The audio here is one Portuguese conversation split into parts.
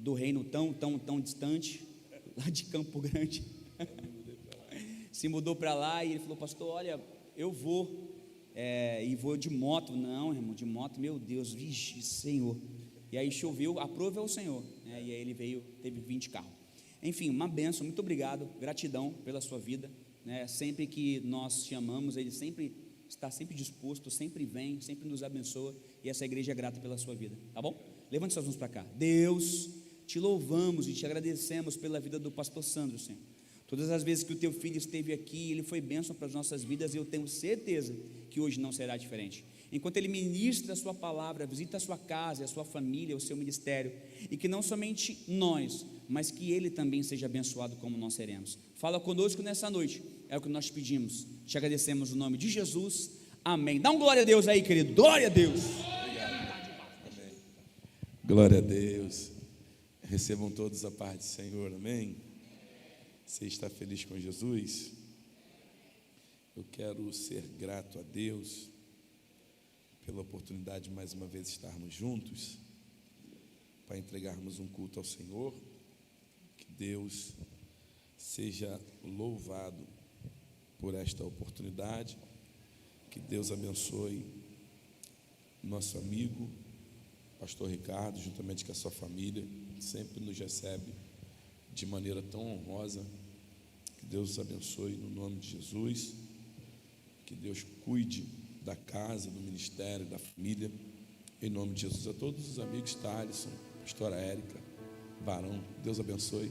do reino tão distante, lá de Campo Grande, se mudou para lá e ele falou: pastor, olha, eu vou, e vou de moto. Não, irmão, de moto, meu Deus, vixe, Senhor. E aí choveu, aprova é o Senhor, né? E aí ele veio, teve 20 carros. Enfim, uma bênção, muito obrigado, gratidão pela sua vida, né? Sempre que nós te amamos, ele sempre está sempre disposto, sempre vem, sempre nos abençoa, e essa igreja é grata pela sua vida, tá bom? Levante suas mãos para cá. Deus, te louvamos e te agradecemos pela vida do pastor Sandro, Senhor. Todas as vezes que o teu filho esteve aqui, ele foi bênção para as nossas vidas, e eu tenho certeza que hoje não será diferente. Enquanto ele ministra a sua palavra, visita a sua casa, a sua família, o seu ministério, e que não somente nós, mas que ele também seja abençoado como nós seremos. Fala conosco nessa noite, é o que nós pedimos, te agradecemos no nome de Jesus, amém. Dá um glória a Deus aí, querido, glória a Deus. Amém. Glória a Deus. Recebam todos a paz do Senhor, amém. Você está feliz com Jesus? Eu quero ser grato a Deus pela oportunidade de mais uma vez estarmos juntos para entregarmos um culto ao Senhor. Que Deus seja louvado por esta oportunidade. Que Deus abençoe nosso amigo pastor Ricardo, juntamente com a sua família, que sempre nos recebe de maneira tão honrosa. Que Deus os abençoe no nome de Jesus. Que Deus cuide da casa, do ministério, da família, em nome de Jesus. A todos os amigos, Thaleson, pastora Érica, Barão, Deus abençoe.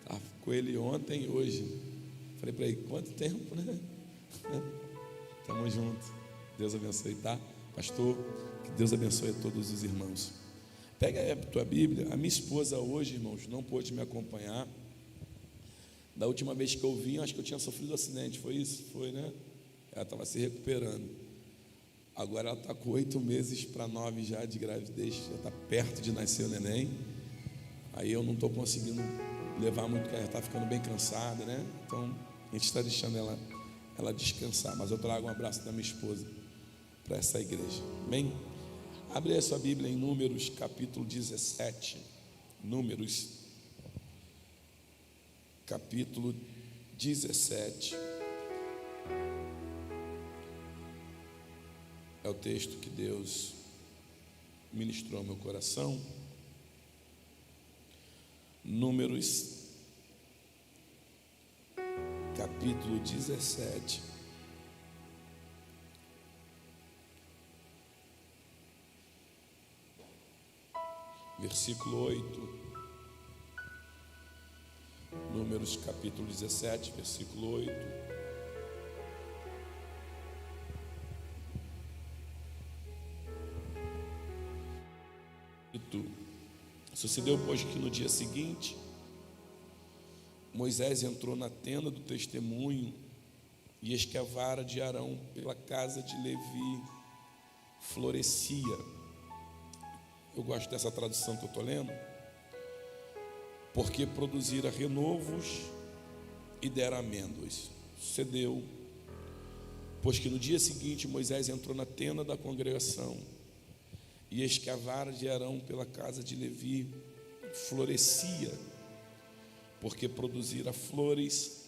Estava com ele ontem e hoje. Falei para ele: quanto tempo, né? Estamos juntos. Deus abençoe, tá? Pastor, que Deus abençoe a todos os irmãos. Pega aí a tua Bíblia. A minha esposa hoje, irmãos, não pôde me acompanhar. Da última vez que eu vim, acho que eu tinha sofrido um acidente. Foi isso? Foi, né? Ela estava se recuperando. Agora ela está com 8 meses para 9 já de gravidez. Já está perto de nascer o neném. Aí eu não estou conseguindo levar muito, porque ela está ficando bem cansada, né? Então a gente está deixando ela descansar. Mas eu trago um abraço da minha esposa para essa igreja. Amém? Abre a sua Bíblia em Números capítulo 17. Números capítulo 17. É o texto que Deus ministrou ao meu coração. Números capítulo 17. Versículo 8. Números capítulo 17, versículo 8. Sucedeu, pois, que no dia seguinte Moisés entrou na tenda do testemunho, e eis que a vara de Arão pela casa de Levi florescia. Eu gosto dessa tradução que eu estou lendo, porque produzira renovos e dera amêndoas. Sucedeu, pois que no dia seguinte Moisés entrou na tenda da congregação, e eis que a vara de Arão pela casa de Levi florescia, porque produzira flores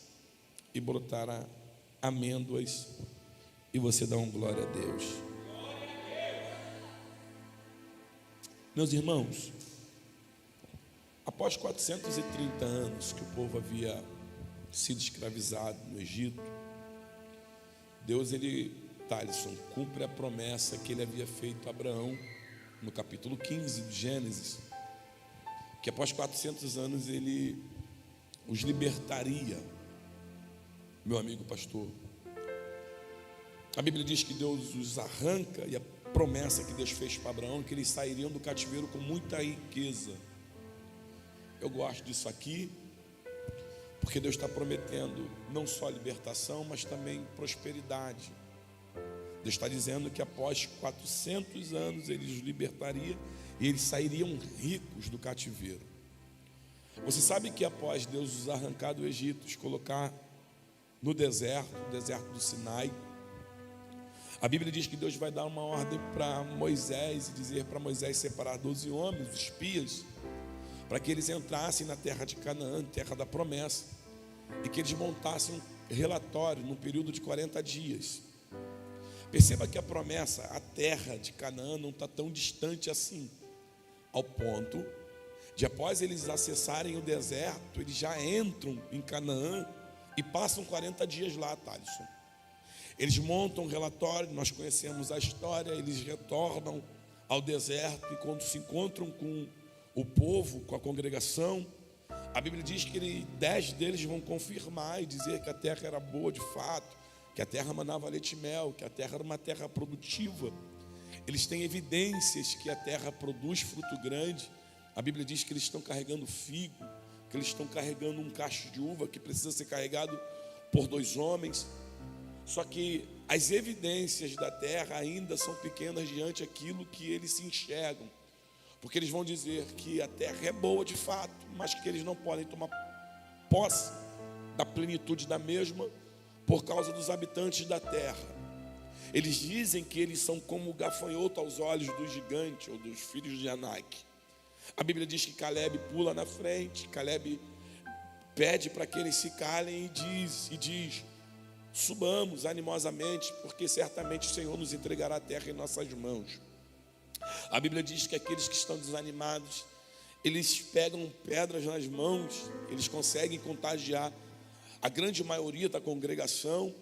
e brotara amêndoas. E você dá um glória a Deus. Meus irmãos, após 430 anos que o povo havia sido escravizado no Egito, Deus, Thaleson, cumpre a promessa que ele havia feito a Abraão no capítulo 15 de Gênesis, que após 400 anos ele os libertaria, meu amigo pastor. A Bíblia diz que Deus os arranca, e a promessa que Deus fez para Abraão é que eles sairiam do cativeiro com muita riqueza. Eu gosto disso aqui, porque Deus está prometendo não só libertação, mas também prosperidade. Deus está dizendo que após 400 anos Ele os libertaria e eles sairiam ricos do cativeiro. Você sabe que após Deus os arrancar do Egito, os colocar no deserto, o deserto do Sinai, a Bíblia diz que Deus vai dar uma ordem para Moisés e dizer para Moisés separar 12 homens, espias, para que eles entrassem na terra de Canaã, terra da promessa, e que eles montassem um relatório num período de 40 dias. Perceba que a promessa, a terra de Canaã, não está tão distante assim, ao ponto de, após eles acessarem o deserto, eles já entram em Canaã e passam 40 dias lá, Thalisson. Eles montam um relatório, nós conhecemos a história, eles retornam ao deserto e quando se encontram com o povo, com a congregação, a Bíblia diz que 10 deles vão confirmar e dizer que a terra era boa de fato, que a terra manava leite e mel, que a terra era uma terra produtiva. Eles têm evidências que a terra produz fruto grande. A Bíblia diz que eles estão carregando figo, que eles estão carregando um cacho de uva que precisa ser carregado por 2 homens. Só que as evidências da terra ainda são pequenas diante daquilo que eles se enxergam. Porque eles vão dizer que a terra é boa de fato, mas que eles não podem tomar posse da plenitude da mesma por causa dos habitantes da terra. Eles dizem que eles são como o gafanhoto aos olhos do gigante ou dos filhos de Anak. A Bíblia diz que Caleb pula na frente, Caleb pede para que eles se calem e diz: subamos animosamente, porque certamente o Senhor nos entregará a terra em nossas mãos. A Bíblia diz que aqueles que estão desanimados, eles pegam pedras nas mãos, eles conseguem contagiar a grande maioria da congregação,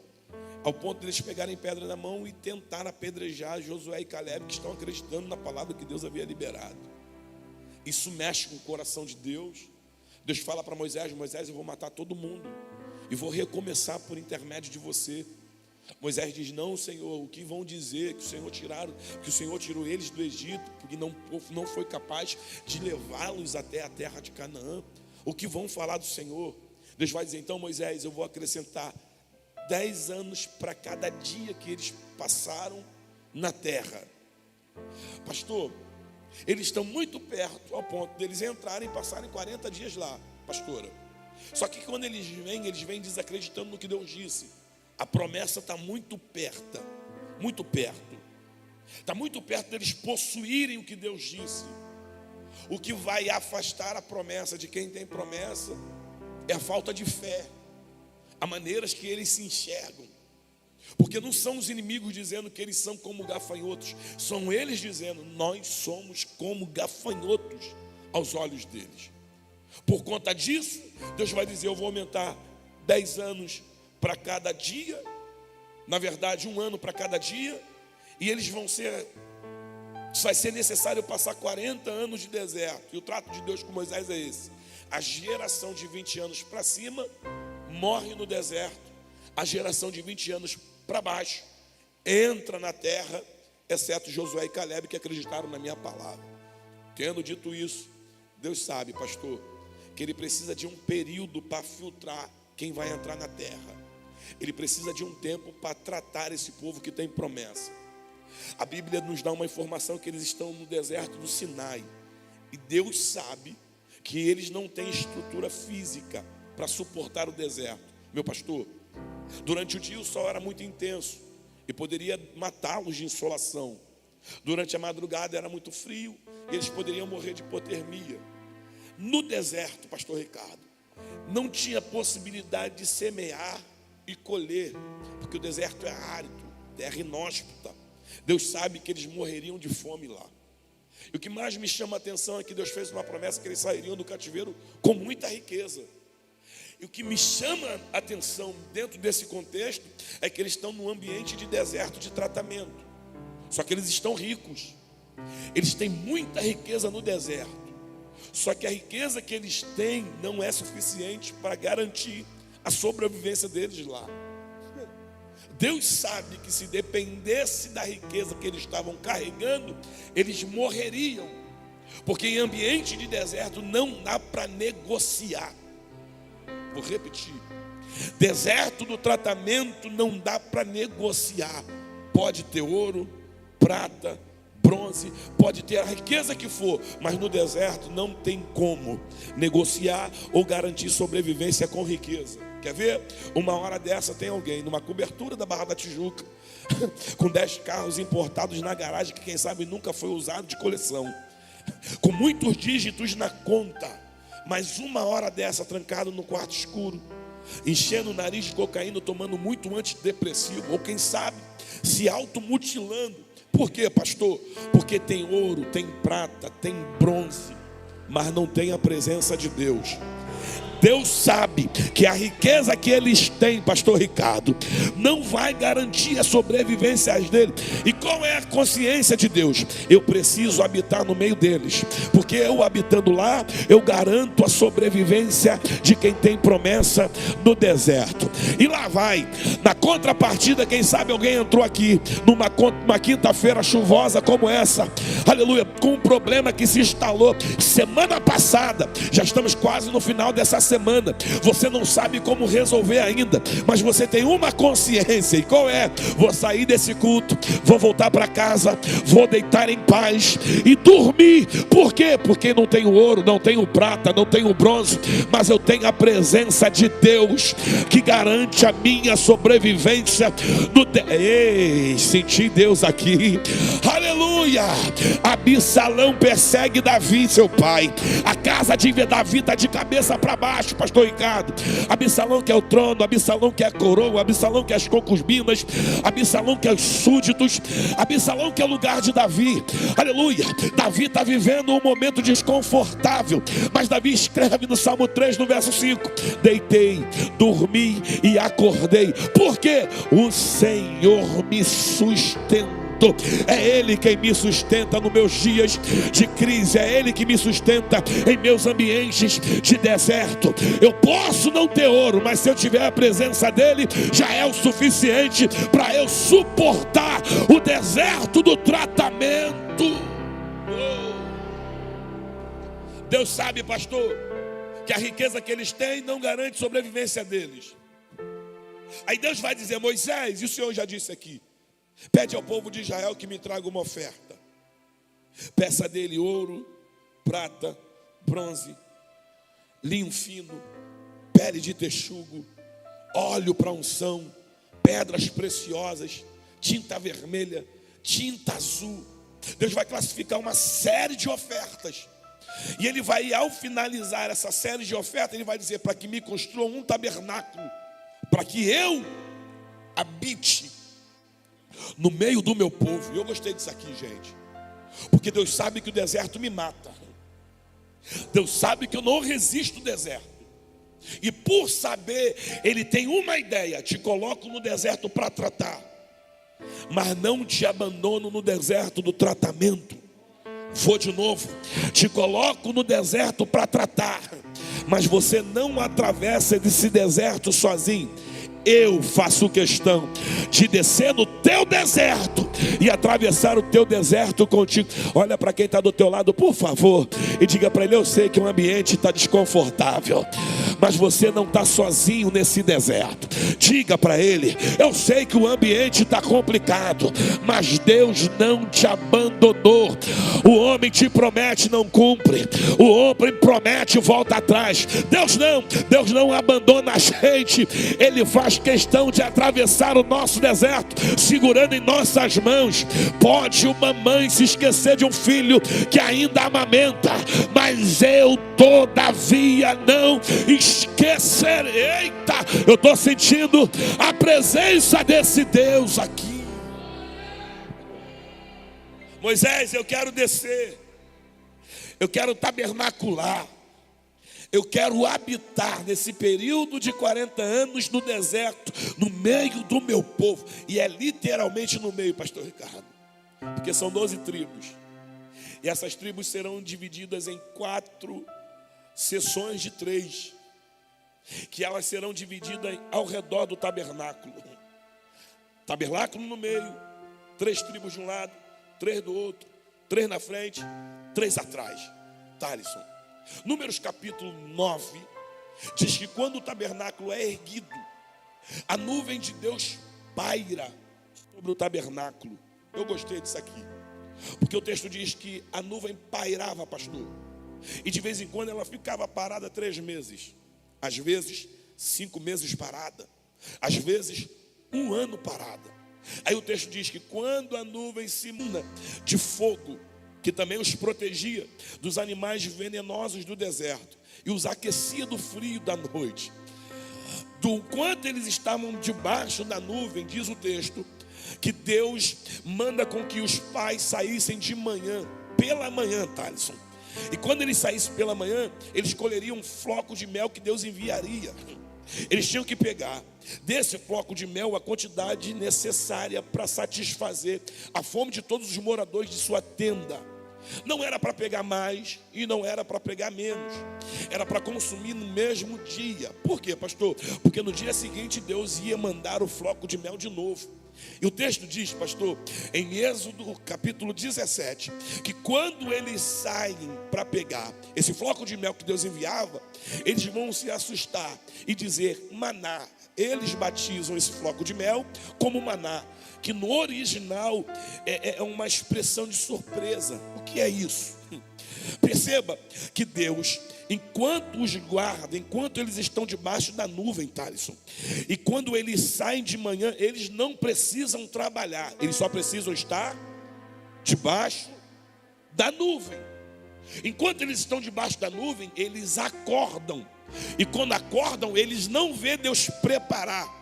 ao ponto de eles pegarem pedra na mão e tentar apedrejar Josué e Caleb, que estão acreditando na palavra que Deus havia liberado. Isso mexe com o coração de Deus. Deus fala para Moisés: Moisés, eu vou matar todo mundo e vou recomeçar por intermédio de você. Moisés diz: não, Senhor, o que vão dizer que o Senhor tirou eles do Egito, porque não foi capaz de levá-los até a terra de Canaã? O que vão falar do Senhor? Deus vai dizer: então, Moisés, eu vou acrescentar 10 anos para cada dia que eles passaram na terra. Pastor, eles estão muito perto ao ponto deles entrarem e passarem 40 dias lá, pastora. Só que quando eles vêm desacreditando no que Deus disse. A promessa está muito perto, muito perto. Está muito perto deles possuírem o que Deus disse. O que vai afastar a promessa de quem tem promessa é a falta de fé, a maneiras que eles se enxergam. Porque não são os inimigos dizendo que eles são como gafanhotos, são eles dizendo: nós somos como gafanhotos aos olhos deles. Por conta disso, Deus vai dizer: eu vou aumentar 10 anos para cada dia, na verdade 1 ano para cada dia, e eles vai ser necessário passar 40 anos de deserto. E o trato de Deus com Moisés é esse: a geração de 20 anos para cima morre no deserto, a geração de 20 anos para baixo entra na terra, exceto Josué e Caleb, que acreditaram na minha palavra. Tendo dito isso, Deus sabe, pastor, que Ele precisa de um período para filtrar quem vai entrar na terra. Ele precisa de um tempo para tratar esse povo que tem promessa. A Bíblia nos dá uma informação que eles estão no deserto do Sinai. E Deus sabe que eles não têm estrutura física para suportar o deserto. Meu pastor, durante o dia o sol era muito intenso e poderia matá-los de insolação. Durante a madrugada era muito frio e eles poderiam morrer de hipotermia. No deserto, pastor Ricardo, não tinha possibilidade de semear e colher, porque o deserto é árido, terra inóspita. Deus sabe que eles morreriam de fome lá. E o que mais me chama a atenção é que Deus fez uma promessa que eles sairiam do cativeiro com muita riqueza. E o que me chama a atenção dentro desse contexto é que eles estão num ambiente de deserto de tratamento. Só que eles estão ricos. Eles têm muita riqueza no deserto. Só que a riqueza que eles têm não é suficiente para garantir a sobrevivência deles lá. Deus sabe que se dependesse da riqueza que eles estavam carregando, eles morreriam. Porque em ambiente de deserto não dá para negociar. Vou repetir: deserto do tratamento não dá para negociar. Pode ter ouro, prata, bronze, pode ter a riqueza que for, mas no deserto não tem como negociar ou garantir sobrevivência com riqueza. Quer ver? Uma hora dessa tem alguém numa cobertura da Barra da Tijuca com 10 carros importados na garagem que quem sabe nunca foi usado, de coleção. com muitos dígitos na conta, mas uma hora dessa trancado no quarto escuro, enchendo o nariz de cocaína, tomando muito antidepressivo, ou quem sabe se automutilando. Por quê, pastor? Porque tem ouro, tem prata, tem bronze, mas não tem a presença de Deus. Deus sabe que a riqueza que eles têm, pastor Ricardo, não vai garantir a sobrevivência dele. E qual é a consciência de Deus? Eu preciso habitar no meio deles, porque eu habitando lá, eu garanto a sobrevivência de quem tem promessa no deserto. E lá vai, na contrapartida, quem sabe alguém entrou aqui numa quinta-feira chuvosa como essa, aleluia, com um problema que se instalou semana passada. Já estamos quase no final dessa semana. Você não sabe como resolver ainda, mas você tem uma consciência. E qual é? Vou sair desse culto, vou voltar para casa, vou deitar em paz e dormir. Por quê? Porque não tenho ouro, não tenho prata, não tenho bronze, mas eu tenho a presença de Deus que garante a minha sobrevivência Ei, senti Deus aqui, aleluia. Absalão persegue Davi, seu pai. A casa de Davi está de cabeça para baixo, pastor Ricardo. Absalão quer o trono, Absalão quer a coroa, Absalão quer as concubinas, Absalão quer os súditos, Absalão quer o lugar de Davi, aleluia. Davi está vivendo um momento desconfortável, mas Davi escreve no Salmo 3, no verso 5: deitei, dormi e acordei, porque o Senhor me sustentou. É Ele quem me sustenta nos meus dias de crise, é Ele que me sustenta em meus ambientes de deserto. Eu posso não ter ouro, mas se eu tiver a presença dEle, já é o suficiente para eu suportar o deserto do tratamento. Deus sabe, pastor, que a riqueza que eles têm não garante sobrevivência deles. Aí Deus vai dizer: Moisés, e o Senhor já disse aqui, pede ao povo de Israel que me traga uma oferta. Peça dele ouro, prata, bronze, linho fino, pele de texugo, óleo para unção, pedras preciosas, tinta vermelha, tinta azul. Deus vai classificar uma série de ofertas. E ele vai, ao finalizar essa série de ofertas, ele vai dizer: para que me construam um tabernáculo, para que eu habite no meio do meu povo. E eu gostei disso aqui, gente, porque Deus sabe que o deserto me mata. Deus sabe que eu não resisto ao deserto. E por saber, Ele tem uma ideia: te coloco no deserto para tratar, mas não te abandono no deserto do tratamento. Vou de novo, te coloco no deserto para tratar, mas você não atravessa esse deserto sozinho. Eu faço questão de descer no teu deserto e atravessar o teu deserto contigo. Olha para quem está do teu lado, por favor, e diga para ele: eu sei que o ambiente está desconfortável, mas você não está sozinho nesse deserto. Diga para ele: eu sei que o ambiente está complicado, mas Deus não te abandonou. O homem te promete, não cumpre. O homem promete, volta atrás. Deus não abandona a gente. Ele faz questão de atravessar o nosso deserto, segurando em nossas mãos. Pode uma mãe se esquecer de um filho que ainda amamenta, mas eu todavia não esquecerei. Eita, eu estou sentindo a presença desse Deus aqui. Moisés, eu quero descer, eu quero tabernacular, eu quero habitar nesse período de 40 anos no deserto, no meio do meu povo. E é literalmente no meio, pastor Ricardo, porque são 12 tribos. E essas tribos serão divididas em 4 seções de 3, que elas serão divididas ao redor do tabernáculo. Tabernáculo no meio, 3 tribos de um lado, 3 do outro, 3 na frente, 3 atrás. Thalisson. Números capítulo 9 diz que quando o tabernáculo é erguido, a nuvem de Deus paira sobre o tabernáculo. Eu gostei disso aqui, porque o texto diz que a nuvem pairava, pastor, e de vez em quando ela ficava parada 3 meses, às vezes 5 meses parada, às vezes 1 ano parada. Aí o texto diz que quando a nuvem se muda de fogo, que também os protegia dos animais venenosos do deserto e os aquecia do frio da noite. Do quanto eles estavam debaixo da nuvem, diz o texto, que Deus manda com que os pais saíssem de manhã, pela manhã, Thalisson. E quando eles saíssem pela manhã, eles colheriam um floco de mel que Deus enviaria. Eles tinham que pegar desse floco de mel a quantidade necessária para satisfazer a fome de todos os moradores de sua tenda. Não era para pegar mais e não era para pegar menos. Era para consumir no mesmo dia. Por quê, pastor? Porque no dia seguinte Deus ia mandar o floco de mel de novo. E o texto diz, pastor, em Êxodo capítulo 17, que quando eles saem para pegar esse floco de mel que Deus enviava, eles vão se assustar e dizer maná. Eles batizam esse floco de mel como maná, que no original é uma expressão de surpresa. O que é isso? Perceba que Deus, enquanto os guarda, enquanto eles estão debaixo da nuvem, Thalisson, e quando eles saem de manhã, eles não precisam trabalhar, eles só precisam estar debaixo da nuvem. Enquanto eles estão debaixo da nuvem, eles acordam, e quando acordam, eles não vê Deus preparar.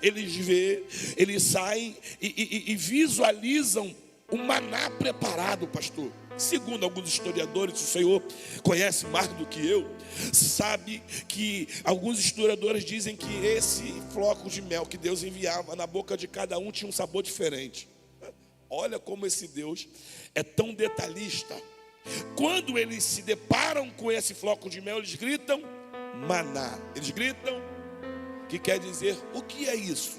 Eles saem e visualizam um maná preparado, pastor. Segundo alguns historiadores, o Senhor conhece mais do que eu, sabe que alguns historiadores dizem que esse floco de mel que Deus enviava na boca de cada um tinha um sabor diferente. Olha como esse Deus é tão detalhista. Quando eles se deparam com esse floco de mel, eles gritam maná. Eles gritam, que quer dizer, o que é isso?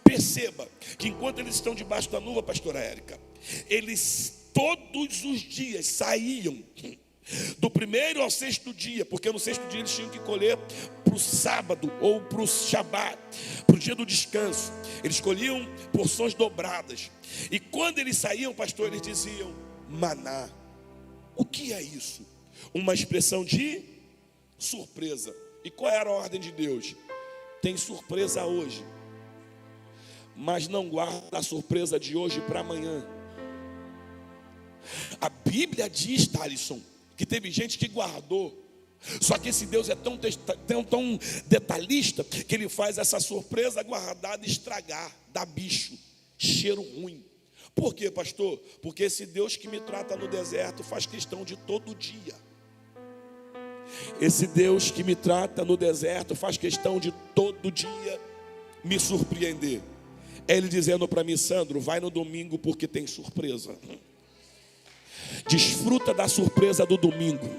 Perceba que enquanto eles estão debaixo da nuvem, pastora Érica, eles todos os dias saíam do primeiro ao sexto dia, porque no sexto dia eles tinham que colher para o sábado ou para o Shabat, para o dia do descanso. Eles colhiam porções dobradas. E quando eles saíam, pastor, eles diziam maná. O que é isso? Uma expressão de surpresa. E qual era a ordem de Deus? Tem surpresa hoje, mas não guarda a surpresa de hoje para amanhã. A Bíblia diz, Thalisson, que teve gente que guardou. Só que esse Deus é tão detalhista que ele faz essa surpresa guardada estragar, dar bicho, cheiro ruim. Por quê, pastor? Porque esse Deus que me trata no deserto faz questão de todo dia. Esse Deus que me trata no deserto faz questão de todo dia me surpreender. É Ele dizendo para mim, Sandro, vai no domingo porque tem surpresa. Desfruta da surpresa do domingo.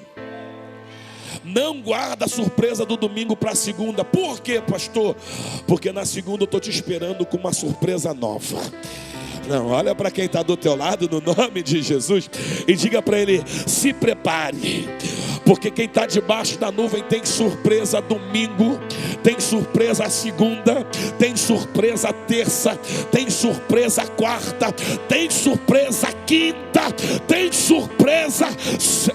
Não guarda a surpresa do domingo para a segunda. Por quê, pastor? Porque na segunda eu estou te esperando com uma surpresa nova. Não, olha para quem está do teu lado no nome de Jesus e diga para ele, se prepare. Porque quem está debaixo da nuvem tem surpresa domingo, tem surpresa segunda, tem surpresa terça, tem surpresa quarta, tem surpresa quinta, tem surpresa.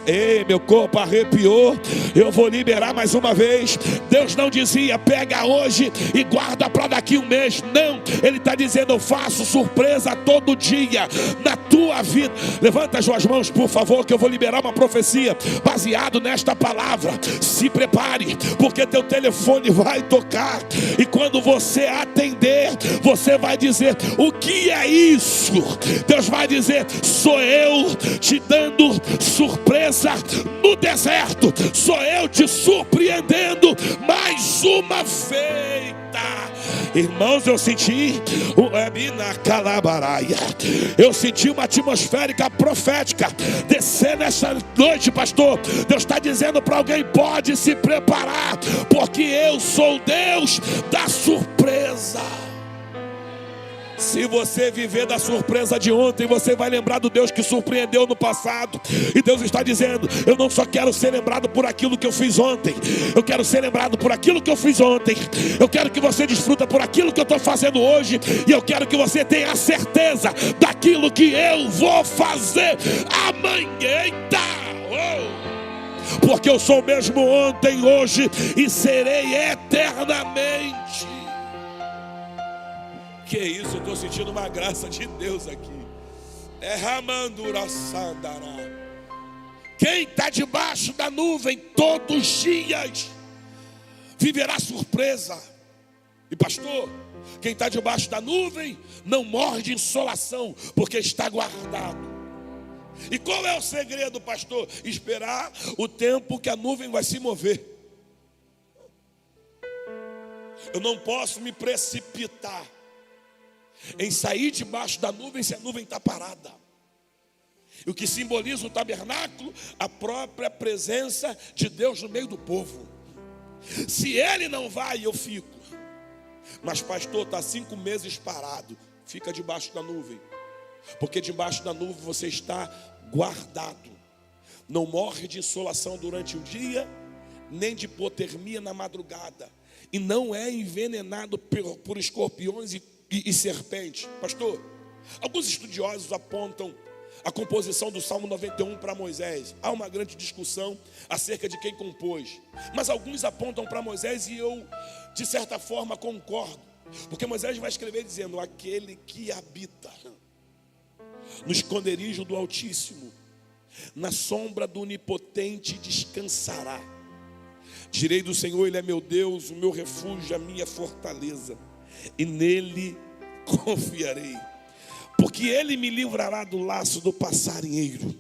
Ei, meu corpo arrepiou. Eu vou liberar mais uma vez. Deus não dizia pega hoje e guarda para daqui um mês. Não, Ele está dizendo eu faço surpresa todo dia na tua vida. Levanta as suas mãos, por favor, que eu vou liberar uma profecia baseado nesta palavra. Se prepare, porque teu telefone vai tocar e quando você atender, você vai dizer, o que é isso? Deus vai dizer, sou eu te dando surpresa no deserto, sou eu te surpreendendo mais uma feita. Irmãos, eu senti eu senti uma atmosférica profética descer nessa noite, pastor. Deus está dizendo para alguém, pode se preparar, porque eu sou Deus da surpresa. Se você viver da surpresa de ontem, você vai lembrar do Deus que surpreendeu no passado. E Deus está dizendo, eu não só quero ser lembrado por aquilo que eu fiz ontem, eu quero ser lembrado por aquilo que eu fiz ontem. Eu quero que você desfruta por aquilo que eu estou fazendo hoje. E eu quero que você tenha a certeza daquilo que eu vou fazer amanhã. Eita! Porque eu sou o mesmo ontem, hoje e serei eternamente. Que isso, eu estou sentindo uma graça de Deus aqui. Ramandura Sandará. Quem está debaixo da nuvem todos os dias viverá surpresa. E pastor, quem está debaixo da nuvem não morre de insolação, porque está guardado. E qual é o segredo, pastor? Esperar o tempo que a nuvem vai se mover. Eu não posso me precipitar em sair debaixo da nuvem se a nuvem está parada. O que simboliza o tabernáculo, a própria presença de Deus no meio do povo. Se ele não vai, eu fico. Mas pastor, está 5 meses parado, fica debaixo da nuvem. Porque debaixo da nuvem você está guardado. Não morre de insolação durante o dia, nem de hipotermia na madrugada. E não é envenenado por escorpiões e serpentes. Pastor, alguns estudiosos apontam a composição do Salmo 91 para Moisés. Há uma grande discussão acerca de quem compôs. Mas alguns apontam para Moisés e eu, de certa forma, concordo. Porque Moisés vai escrever dizendo: aquele que habita no esconderijo do Altíssimo, na sombra do Onipotente descansará. Direi do Senhor, Ele é meu Deus, o meu refúgio, a minha fortaleza, e nele confiarei. Porque Ele me livrará do laço do passarinheiro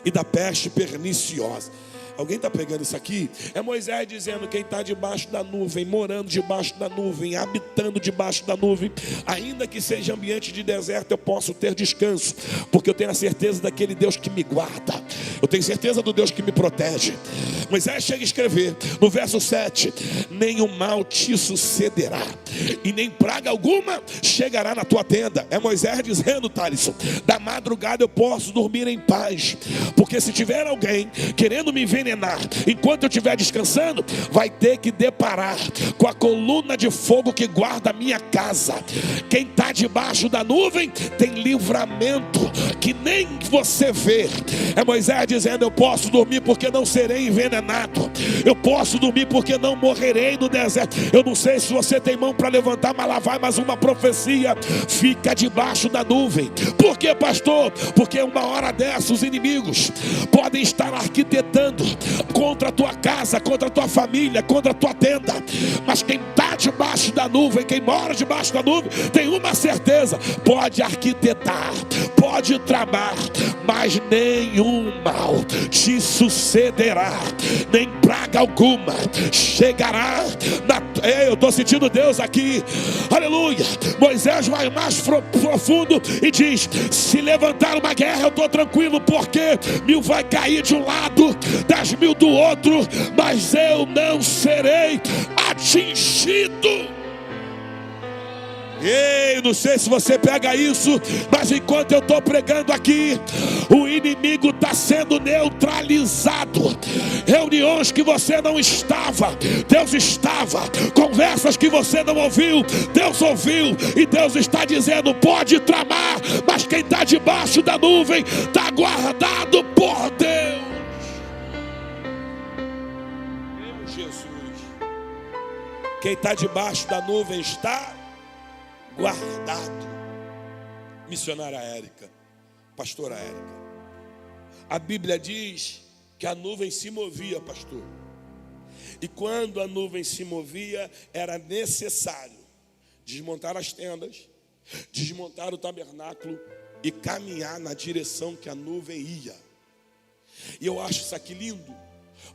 e da peste perniciosa. Alguém está pegando isso aqui? É Moisés dizendo: quem está debaixo da nuvem, morando debaixo da nuvem, habitando debaixo da nuvem, ainda que seja ambiente de deserto, eu posso ter descanso, porque eu tenho a certeza daquele Deus que me guarda, eu tenho certeza do Deus que me protege. Moisés chega a escrever no verso 7: nenhum mal te sucederá, e nem praga alguma chegará na tua tenda. É Moisés dizendo, Thaleson, da madrugada eu posso dormir em paz, porque se tiver alguém querendo me envenenar enquanto eu estiver descansando, vai ter que deparar com a coluna de fogo que guarda a minha casa. Quem está debaixo da nuvem tem livramento que nem você vê. É Moisés dizendo: eu posso dormir porque não serei envenenado, eu posso dormir porque não morrerei no deserto. Eu não sei se você tem mão para levantar, mas lá vai mais uma profecia: fica debaixo da nuvem. Por quê, pastor? Porque uma hora dessa os inimigos podem estar arquitetando contra a tua casa, contra a tua família, contra a tua tenda. Mas quem está debaixo da nuvem, quem mora debaixo da nuvem, tem uma certeza: pode arquitetar, pode tramar, mas nenhum mal te sucederá, nem praga alguma chegará na... Eu estou sentindo Deus aqui, aleluia. Moisés vai mais profundo e diz: se levantar uma guerra eu estou tranquilo, porque 1000 vai cair de um lado, 10.000 do outro, mas eu não serei atingido. Ei, não sei se você pega isso, mas enquanto eu estou pregando aqui, o inimigo está sendo neutralizado. Reuniões que você não estava, Deus estava. Conversas que você não ouviu, Deus ouviu. E Deus está dizendo: pode tramar, mas quem está debaixo da nuvem está guardado por Deus. Meu Jesus, quem está debaixo da nuvem está guardado. Missionária Érica, pastora Érica, a Bíblia diz que a nuvem se movia, pastor. E quando a nuvem se movia, era necessário desmontar as tendas, desmontar o tabernáculo e caminhar na direção que a nuvem ia. E eu acho isso aqui lindo,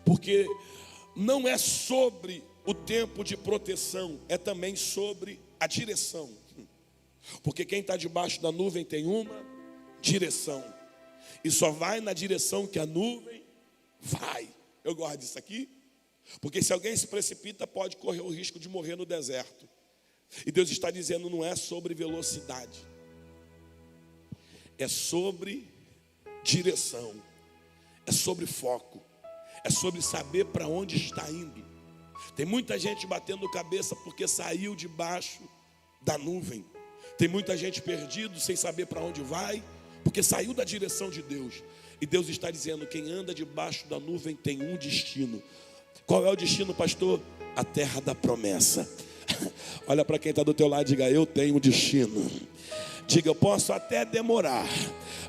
porque não é sobre o tempo de proteção, é também sobre a direção. Porque quem está debaixo da nuvem tem uma direção, e só vai na direção que a nuvem vai. Eu gosto disso aqui, porque se alguém se precipita, pode correr o risco de morrer no deserto. E Deus está dizendo: não é sobre velocidade, é sobre direção, é sobre foco, é sobre saber para onde está indo. Tem muita gente batendo cabeça porque saiu debaixo da nuvem. Tem muita gente perdido sem saber para onde vai, porque saiu da direção de Deus. E Deus está dizendo: quem anda debaixo da nuvem tem um destino. Qual é o destino, pastor? A terra da promessa. Olha para quem está do teu lado e diga: eu tenho um destino. Diga: eu posso até demorar,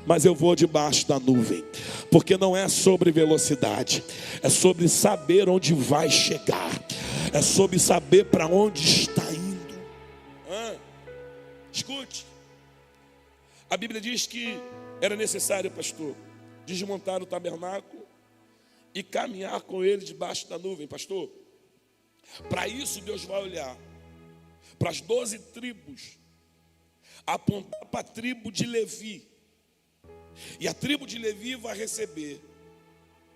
mas eu vou debaixo da nuvem. Porque não é sobre velocidade, é sobre saber onde vai chegar, é sobre saber para onde está indo. Escute, a Bíblia diz que era necessário, pastor, desmontar o tabernáculo e caminhar com ele debaixo da nuvem, pastor. Para isso Deus vai olhar para as 12 tribos, apontar para a tribo de Levi, e a tribo de Levi vai receber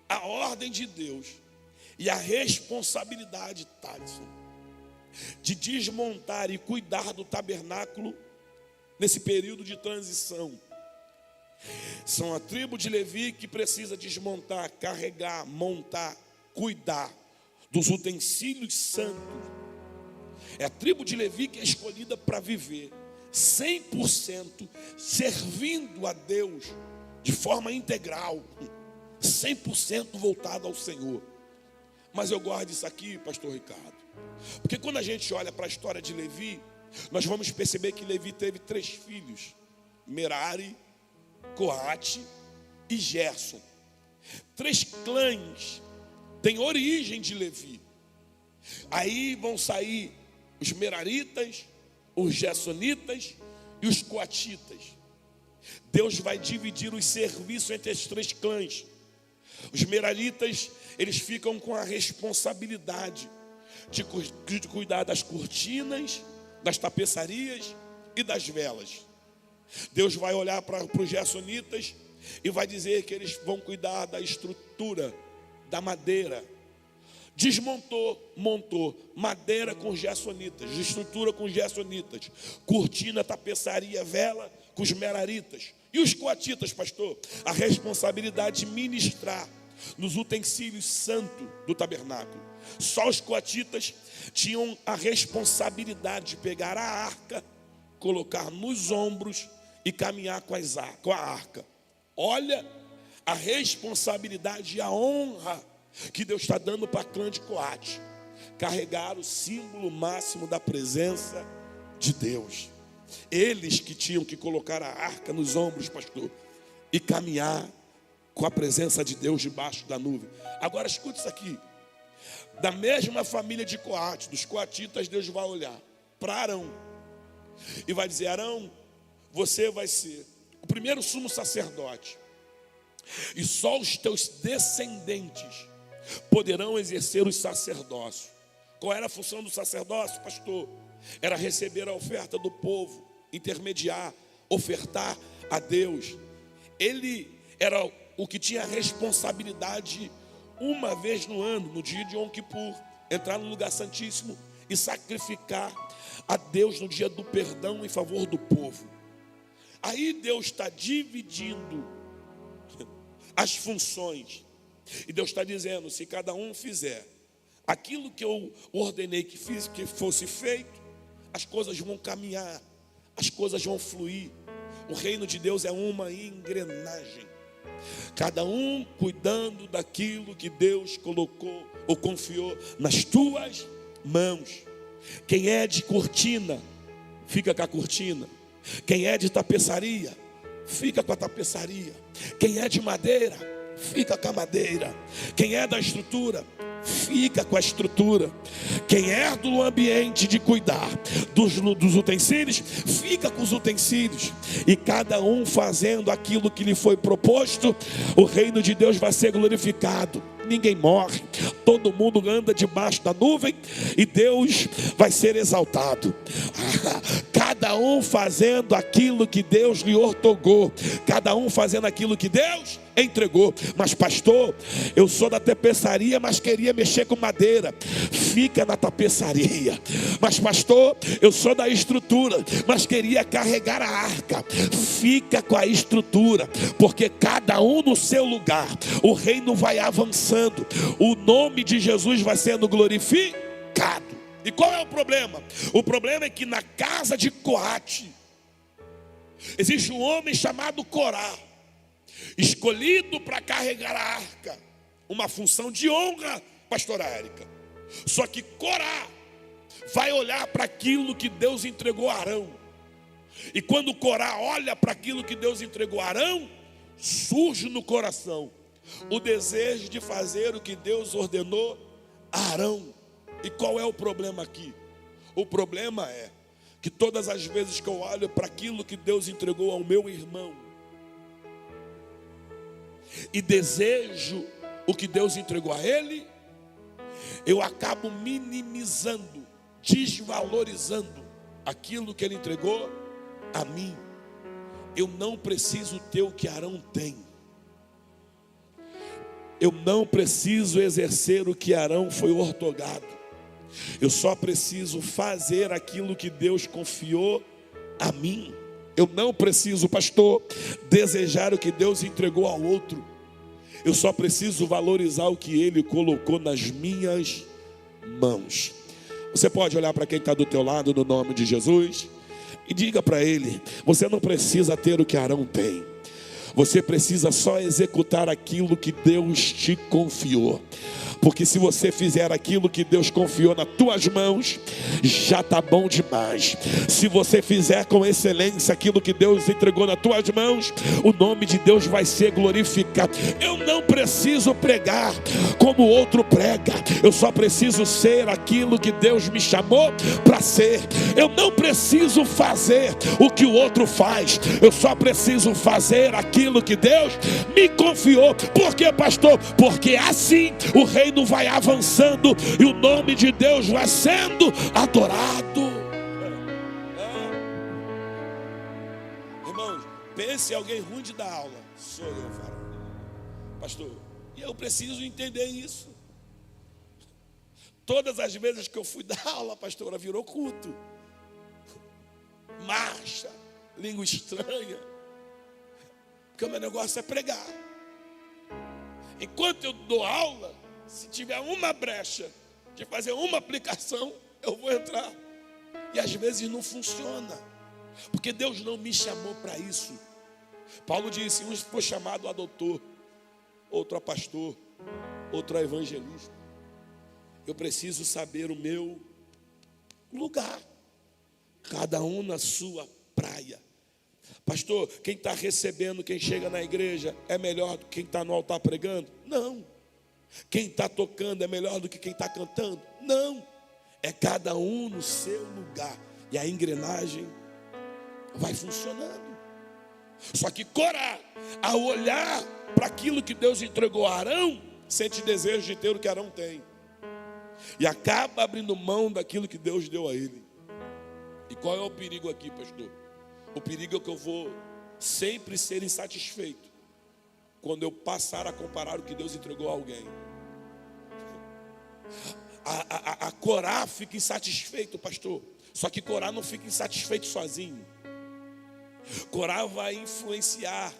a ordem de Deus e a responsabilidade, Thaleson, de desmontar e cuidar do tabernáculo nesse período de transição. São a tribo de Levi que precisa desmontar, carregar, montar, cuidar dos utensílios santos. É a tribo de Levi que é escolhida para viver 100% servindo a Deus de forma integral, 100% voltado ao Senhor. Mas eu gosto disso aqui, pastor Ricardo, porque quando a gente olha para a história de Levi, nós vamos perceber que Levi teve 3 filhos: Merari, Coate e Gerson. 3 clãs têm origem de Levi. Aí vão sair os Meraritas, os Gersonitas e os Coatitas. Deus vai dividir os serviços entre esses 3 clãs. Os Meraritas, eles ficam com a responsabilidade de cuidar das cortinas, das tapeçarias e das velas. Deus vai olhar para os Gersonitas e vai dizer que eles vão cuidar da estrutura, da madeira. Desmontou, montou madeira com os Gersonitas, estrutura com os Gersonitas, cortina, tapeçaria, vela com os Meraritas. E os Coatitas, pastor? A responsabilidade de ministrar nos utensílios santos do tabernáculo. Só os Coatitas tinham a responsabilidade de pegar a arca, colocar nos ombros e caminhar com a arca. Olha a responsabilidade e a honra que Deus está dando para a clã de Coate: carregar o símbolo máximo da presença de Deus. Eles que tinham que colocar a arca nos ombros, pastor, e caminhar com a presença de Deus debaixo da nuvem. Agora escute isso aqui: da mesma família de Coate, dos Coatitas, Deus vai olhar para Arão e vai dizer: Arão, você vai ser o primeiro sumo sacerdote, e só os teus descendentes poderão exercer os sacerdócios. Qual era a função do sacerdócio, pastor? Era receber a oferta do povo, intermediar, ofertar a Deus. Ele era o que tinha a responsabilidade, uma vez no ano, no dia de Yom Kippur, entrar no lugar santíssimo e sacrificar a Deus no dia do perdão em favor do povo. Aí Deus está dividindo as funções, e Deus está dizendo: se cada um fizer aquilo que eu ordenei que fosse feito, as coisas vão caminhar, as coisas vão fluir. O reino de Deus é uma engrenagem, cada um cuidando daquilo que Deus colocou ou confiou nas tuas mãos. Quem é de cortina, fica com a cortina. Quem é de tapeçaria, fica com a tapeçaria. Quem é de madeira, fica com a madeira. Quem é da estrutura, fica com a estrutura. Quem é do ambiente de cuidar dos utensílios, fica com os utensílios. E cada um fazendo aquilo que lhe foi proposto, o reino de Deus vai ser glorificado. Ninguém morre, todo mundo anda debaixo da nuvem e Deus vai ser exaltado. Cada um fazendo aquilo que Deus lhe ortogou, cada um fazendo aquilo que Deus entregou. Mas pastor, eu sou da tapeçaria, mas queria mexer com madeira. Fica na tapeçaria. Mas pastor, eu sou da estrutura, mas queria carregar a arca. Fica com a estrutura, porque cada um no seu lugar, o reino vai avançando, o nome de Jesus vai sendo glorificado. E qual é o problema? O problema é que na casa de Coate existe um homem chamado Corá, escolhido para carregar a arca, uma função de honra, pastora Érica. Só que Corá vai olhar para aquilo que Deus entregou a Arão. E quando Corá olha para aquilo que Deus entregou a Arão, surge no coração o desejo de fazer o que Deus ordenou a Arão. E qual é o problema aqui? O problema é que todas as vezes que eu olho para aquilo que Deus entregou ao meu irmão e desejo o que Deus entregou a ele, eu acabo minimizando, desvalorizando aquilo que ele entregou a mim. Eu não preciso ter o que Arão tem. Eu não preciso exercer o que Arão foi ortogado. Eu só preciso fazer aquilo que Deus confiou a mim. Eu não preciso, pastor, desejar o que Deus entregou ao outro. Eu só preciso valorizar o que Ele colocou nas minhas mãos. Você pode olhar para quem está do teu lado no nome de Jesus e diga para ele: você não precisa ter o que Arão tem. Você precisa só executar aquilo que Deus te confiou. Porque se você fizer aquilo que Deus confiou nas tuas mãos, já está bom demais. Se você fizer com excelência aquilo que Deus entregou nas tuas mãos, o nome de Deus vai ser glorificado. Eu não preciso pregar como o outro prega. Eu só preciso ser aquilo que Deus me chamou para ser. Eu não preciso fazer o que o outro faz. Eu só preciso fazer aquilo que Deus me confiou. Por quê, pastor? Porque assim o reino vai avançando e o nome de Deus vai sendo adorado. Irmãos, pense em alguém ruim de dar aula. Sou eu, varão. Pastor, e eu preciso entender isso. Todas as vezes que eu fui dar aula, pastora, virou culto. Marcha, língua estranha. Porque o meu negócio é pregar. Enquanto eu dou aula, se tiver uma brecha de fazer uma aplicação, eu vou entrar. E às vezes não funciona, porque Deus não me chamou para isso. Paulo disse: um foi chamado a doutor, outro a pastor, outro a evangelista. Eu preciso saber o meu lugar, cada um na sua praia. Pastor, quem está recebendo, quem chega na igreja, é melhor do que quem está no altar pregando? Não. Quem está tocando é melhor do que quem está cantando? Não. É cada um no seu lugar. E a engrenagem vai funcionando. Só que Corá, ao olhar para aquilo que Deus entregou a Arão, sente desejo de ter o que Arão tem. E acaba abrindo mão daquilo que Deus deu a ele. E qual é o perigo aqui, pastor? O perigo é que eu vou sempre ser insatisfeito quando eu passar a comparar o que Deus entregou a alguém. A Corá fica insatisfeito, pastor. Só que Corá não fica insatisfeito sozinho. Corá vai influenciar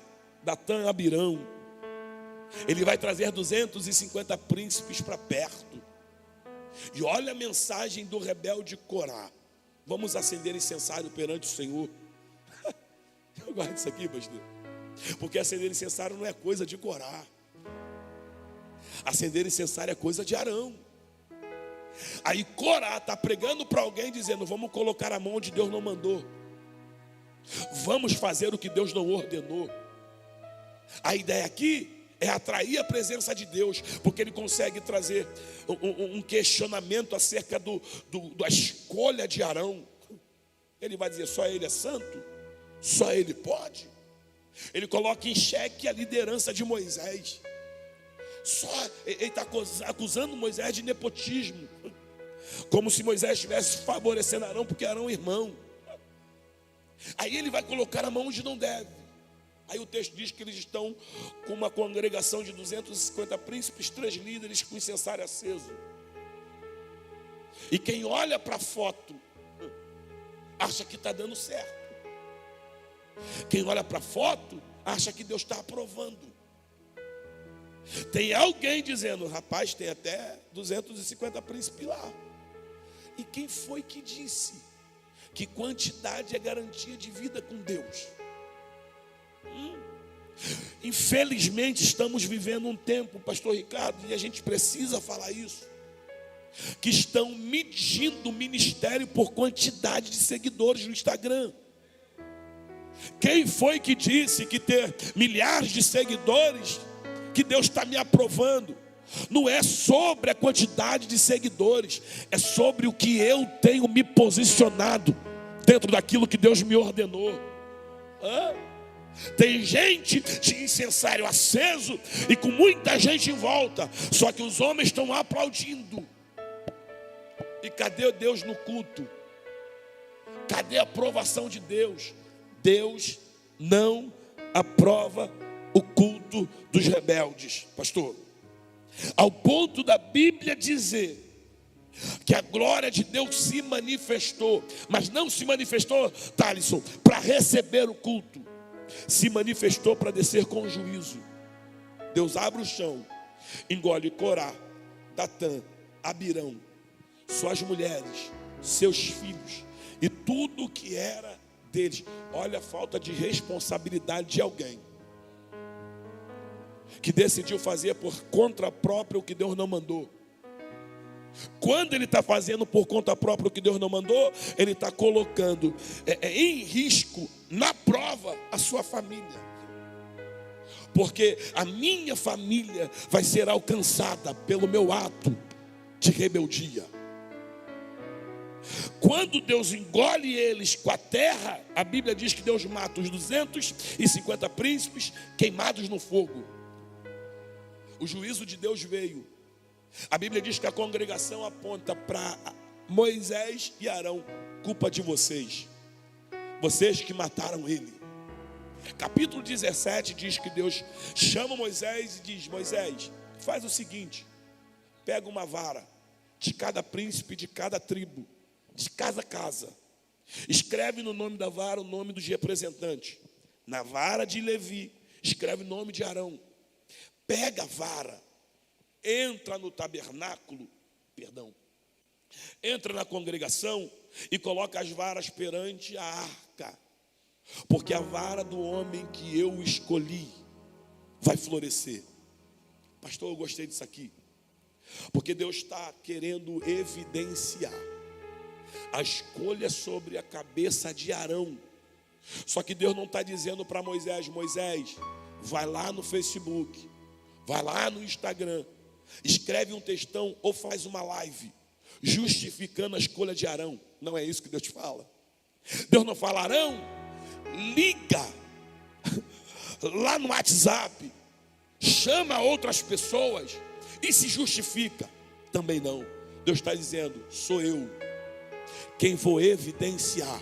Datã e Abirão. Ele vai trazer 250 príncipes para perto. E olha a mensagem do rebelde Corá: vamos acender incensário perante o Senhor. Eu gosto disso aqui, pastor, porque acender incensário não é coisa de Corá. Acender incensário é coisa de Arão. Aí Corá está pregando para alguém dizendo: vamos colocar a mão onde Deus não mandou. Vamos fazer o que Deus não ordenou. A ideia aqui é atrair a presença de Deus, porque ele consegue trazer um questionamento acerca da escolha de Arão. Ele vai dizer: só ele é santo? Só ele pode? Ele coloca em xeque a liderança de Moisés. Ele está acusando Moisés de nepotismo, como se Moisés estivesse favorecendo Arão, porque Arão é irmão. Aí ele vai colocar a mão onde não deve. Aí o texto diz que eles estão com uma congregação de 250 príncipes, 3 líderes com incensário aceso. E quem olha para a foto acha que está dando certo. Quem olha para a foto acha que Deus está aprovando. Tem alguém dizendo: rapaz, tem até 250 príncipes lá. E quem foi que disse que quantidade é garantia de vida com Deus? Infelizmente estamos vivendo um tempo, pastor Ricardo, e a gente precisa falar isso, que estão medindo o ministério por quantidade de seguidores no Instagram. Quem foi que disse que ter milhares de seguidores, que Deus está me aprovando? Não é sobre a quantidade de seguidores, é sobre o que eu tenho me posicionado dentro daquilo que Deus me ordenou. Tem gente de incensário aceso e com muita gente em volta, só que os homens estão aplaudindo. E cadê Deus no culto? Cadê a aprovação de Deus? Deus não aprova o culto dos rebeldes, pastor. Ao ponto da Bíblia dizer que a glória de Deus se manifestou, mas não se manifestou, Thalisson, para receber o culto, se manifestou para descer com juízo. Deus abre o chão, engole Corá, Datã, Abirão, suas mulheres, seus filhos e tudo o que era deles. Olha a falta de responsabilidade de alguém que decidiu fazer por conta própria o que Deus não mandou. Quando ele está fazendo por conta própria o que Deus não mandou, ele está colocando em risco, na prova, a sua família. Porque a minha família vai ser alcançada pelo meu ato de rebeldia. Quando Deus engole eles com a terra, a Bíblia diz que Deus mata os 250 príncipes queimados no fogo. O juízo de Deus veio. A Bíblia diz que a congregação aponta para Moisés e Arão: culpa de vocês, vocês que mataram ele. Capítulo 17 diz que Deus chama Moisés e diz: Moisés, faz o seguinte, pega uma vara de cada príncipe, de cada tribo, de cada casa, escreve no nome da vara o nome dos representantes. Na vara de Levi, escreve o nome de Arão. Pega a vara, entra no tabernáculo, entra na congregação e coloca as varas perante a arca, porque a vara do homem que eu escolhi vai florescer. Pastor, eu gostei disso aqui, porque Deus está querendo evidenciar a escolha sobre a cabeça de Arão. Só que Deus não está dizendo para Moisés: Moisés, vai lá no Facebook, vai lá no Instagram, escreve um textão ou faz uma live justificando a escolha de Arão. Não é isso que Deus te fala. Deus não fala: Arão, liga lá no WhatsApp, chama outras pessoas e se justifica. Também não. Deus está dizendo: sou eu quem vou evidenciar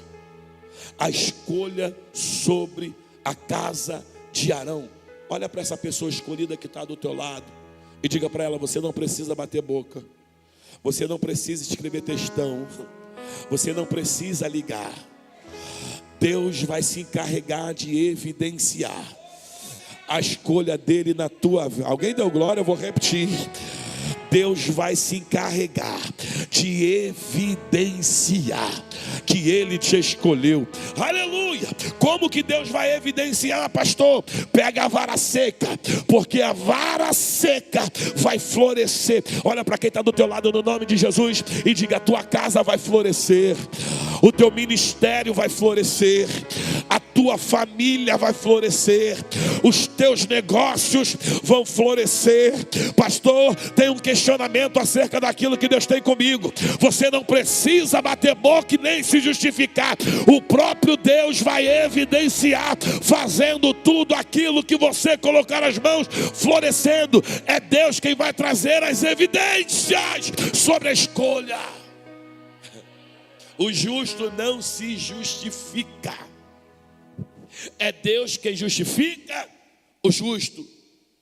a escolha sobre a casa de Arão. Olha para essa pessoa escolhida que está do teu lado e diga para ela: você não precisa bater boca, você não precisa escrever textão, você não precisa ligar. Deus vai se encarregar de evidenciar a escolha dele na tua vida. Alguém deu glória? Eu vou repetir. Deus vai se encarregar de evidenciar que Ele te escolheu. Aleluia! Como que Deus vai evidenciar, pastor? Pega a vara seca, porque a vara seca vai florescer. Olha para quem está do teu lado no nome de Jesus e diga: a tua casa vai florescer, o teu ministério vai florescer, a tua família vai florescer, os teus negócios vão florescer. Pastor, tem um questionamento acerca daquilo que Deus tem comigo. Você não precisa bater boca e nem se justificar. O próprio Deus vai evidenciar, fazendo tudo aquilo que você colocar as mãos, florescendo. É Deus quem vai trazer as evidências sobre a escolha. O justo não se justifica, é Deus quem justifica o justo.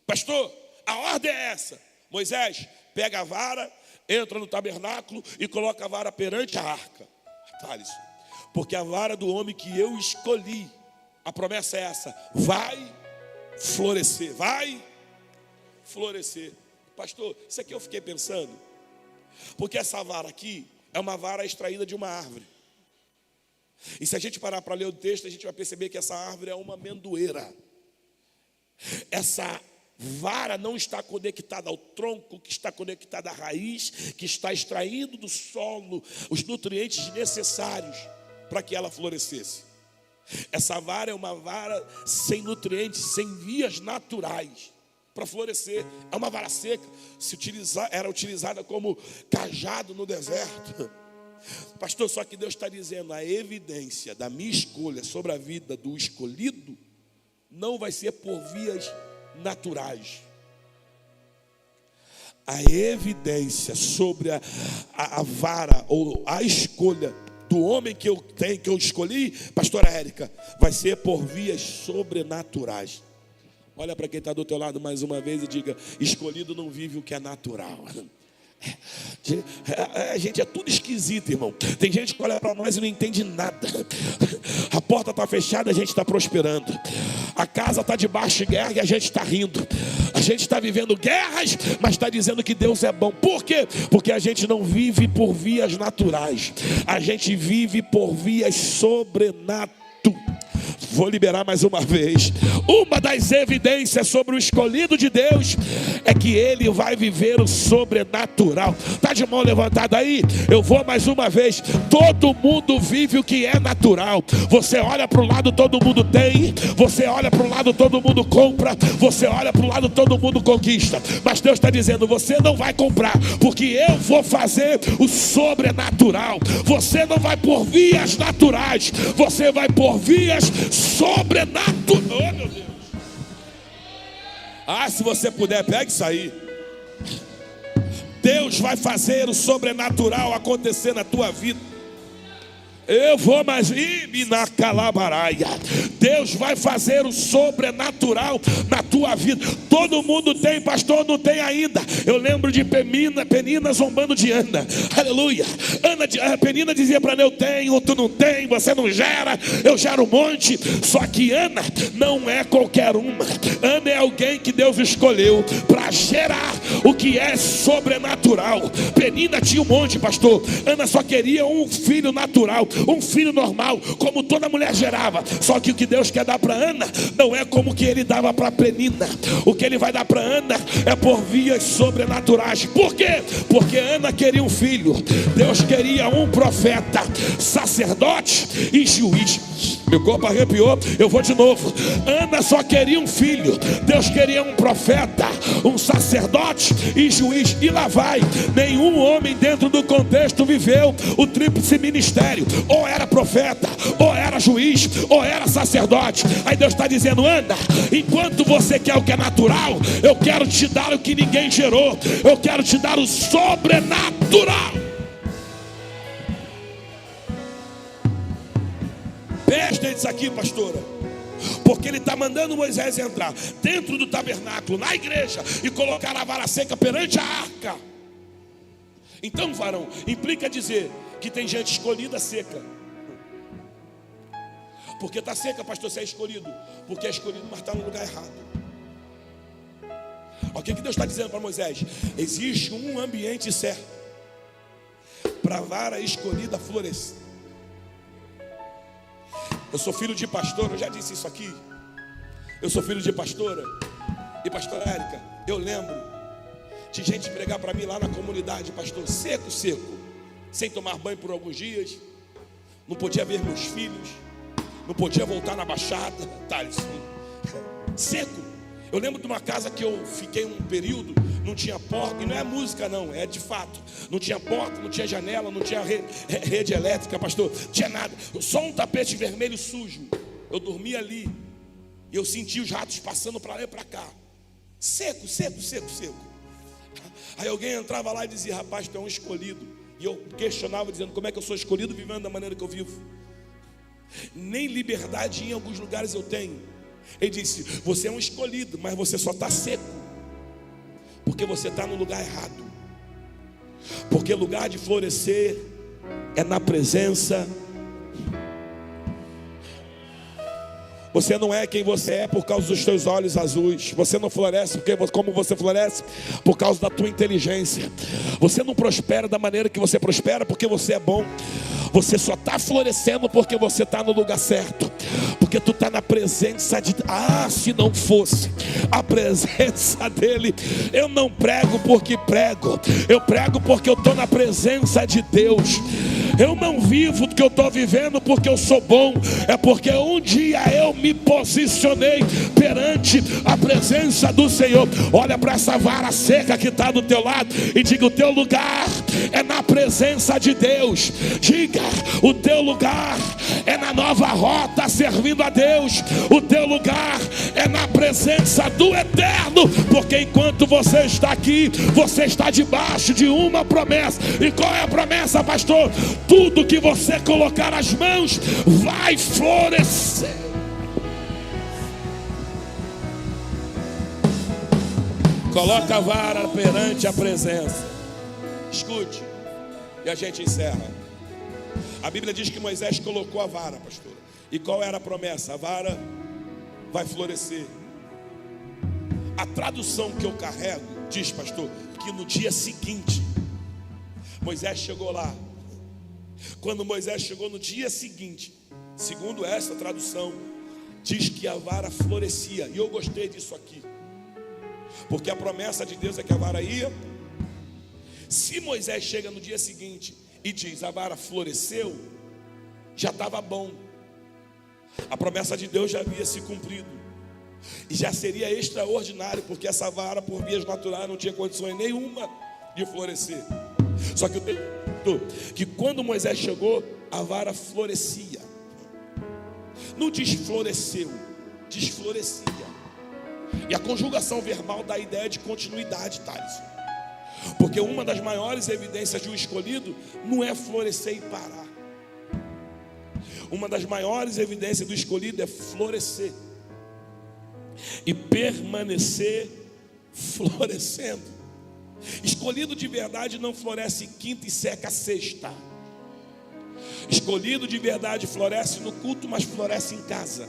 Pastor, a ordem é essa: Moisés, pega a vara, entra no tabernáculo e coloca a vara perante a arca. Thales, porque a vara do homem que eu escolhi, a promessa é essa: vai florescer, vai florescer. Pastor, isso aqui eu fiquei pensando, porque essa vara aqui é uma vara extraída de uma árvore. E se a gente parar para ler o texto, a gente vai perceber que essa árvore é uma amendoeira. Essa vara não está conectada ao tronco, que está conectada à raiz, que está extraindo do solo os nutrientes necessários para que ela florescesse. Essa vara é uma vara sem nutrientes, sem vias naturais para florescer. É uma vara seca, era utilizada como cajado no deserto. Pastor, só que Deus está dizendo, a evidência da minha escolha sobre a vida do escolhido não vai ser por vias naturais. A evidência sobre a vara ou a escolha do homem que eu escolhi, pastora Érica, vai ser por vias sobrenaturais. Olha para quem está do teu lado mais uma vez e diga: escolhido não vive o que é natural. A gente é tudo esquisito, irmão. Tem gente que olha para nós e não entende nada. A porta está fechada, a gente está prosperando. A casa está debaixo de guerra e a gente está rindo. A gente está vivendo guerras, mas está dizendo que Deus é bom. Por quê? Porque a gente não vive por vias naturais, a gente vive por vias sobrenaturais. Vou liberar mais uma vez. Uma das evidências sobre o escolhido de Deus é que ele vai viver o sobrenatural. Está de mão levantada aí? Eu vou mais uma vez. Todo mundo vive o que é natural. Você olha para o lado, todo mundo tem. Você olha para o lado, todo mundo compra. Você olha para o lado, todo mundo conquista. Mas Deus está dizendo: você não vai comprar, porque eu vou fazer o sobrenatural. Você não vai por vias naturais, você vai por vias sobrenatural. Oh, meu Deus. Se você puder, pegue isso aí. Deus vai fazer o sobrenatural acontecer na tua vida. Eu vou mais na calabaraia. Deus vai fazer o sobrenatural na tua vida. Todo mundo tem, pastor, não tem ainda. Eu lembro de Penina zombando de Ana. Aleluia. Penina dizia para Ana: eu tenho, tu não tem, você não gera, eu gero um monte. Só que Ana não é qualquer uma. Ana é alguém que Deus escolheu para gerar o que é sobrenatural. Penina tinha um monte, pastor. Ana só queria um filho natural, um filho normal, como toda mulher gerava. Só que o que Deus quer dar para Ana não é como que ele dava para Penina. O que ele vai dar para Ana é por vias sobrenaturais. Por quê? Porque Ana queria um filho. Deus queria um profeta, sacerdote e juiz. Meu corpo arrepiou, eu vou de novo. Ana só queria um filho. Deus queria um profeta, um sacerdote e juiz. E lá vai. Nenhum homem dentro do contexto viveu o tríplice ministério. Ou era profeta, ou era juiz, ou era sacerdote. Aí Deus está dizendo: Ana, enquanto você quer o que é natural, eu quero te dar o que ninguém gerou. Eu quero te dar o sobrenatural. Presta isso aqui, pastora, porque ele está mandando Moisés entrar dentro do tabernáculo, na igreja, e colocar a vara seca perante a arca. Então, varão, implica dizer que tem gente escolhida seca. Porque está seca, pastor, se é escolhido? Porque é escolhido, mas está no lugar errado. O que Deus está dizendo para Moisés? Existe um ambiente certo para a vara escolhida florescer. Eu sou filho de pastor, eu já disse isso aqui. Eu sou filho de pastora. E pastora Érica, eu lembro de gente pregar para mim lá na comunidade, pastor, seco, sem tomar banho por alguns dias. Não podia ver meus filhos, não podia voltar na baixada, seco. Eu lembro de uma casa que eu fiquei um período, não tinha porta, e não é música não, é de fato. Não tinha porta, não tinha janela, não tinha rede elétrica, pastor, não tinha nada. Só um tapete vermelho sujo. Eu dormia ali, e eu sentia os ratos passando para lá e para cá. Seco. Aí alguém entrava lá e dizia: rapaz, tu é um escolhido. E eu questionava, dizendo: como é que eu sou escolhido vivendo da maneira que eu vivo? Nem liberdade em alguns lugares eu tenho. Ele disse: você é um escolhido, mas você só está seco, porque você está no lugar errado. Porque lugar de florescer é na presença. Você não é quem você é por causa dos teus olhos azuis. Você não floresce como você floresce por causa da tua inteligência. Você não prospera da maneira que você prospera porque você é bom. Você só está florescendo porque você está no lugar certo. Porque tu está na presença de... se não fosse a presença dele, eu não prego porque prego. Eu prego porque eu estou na presença de Deus. Eu não vivo que eu estou vivendo porque eu sou bom, é porque um dia eu me posicionei perante a presença do Senhor. Olha para essa vara seca que está do teu lado e diga: o teu lugar é na presença de Deus. Diga: o teu lugar é na nova rota, servindo a Deus. O teu lugar é na presença do Eterno, porque enquanto você está aqui, você está debaixo de uma promessa. E qual é a promessa, pastor? Tudo que você colocar as mãos vai florescer. Coloca a vara perante a presença. Escute, e a gente encerra. A Bíblia diz que Moisés colocou a vara, pastor. E qual era a promessa? A vara vai florescer. A tradução que eu carrego diz, pastor, que no dia seguinte Moisés chegou lá. Quando Moisés chegou no dia seguinte, segundo essa tradução, diz que a vara florescia. E eu gostei disso aqui, porque a promessa de Deus é que a vara ia. Se Moisés chega no dia seguinte e diz: a vara floresceu, já estava bom. A promessa de Deus já havia se cumprido. E já seria extraordinário, porque essa vara, por vias naturais, não tinha condições nenhuma de florescer. Só que o texto que quando Moisés chegou, a vara florescia. Não desfloresceu, desflorescia. E a conjugação verbal dá a ideia de continuidade, Thales. Porque uma das maiores evidências de um escolhido não é florescer e parar. Uma das maiores evidências do escolhido é florescer e permanecer florescendo. Escolhido de verdade não floresce quinta e seca sexta. Escolhido de verdade floresce no culto, mas floresce em casa.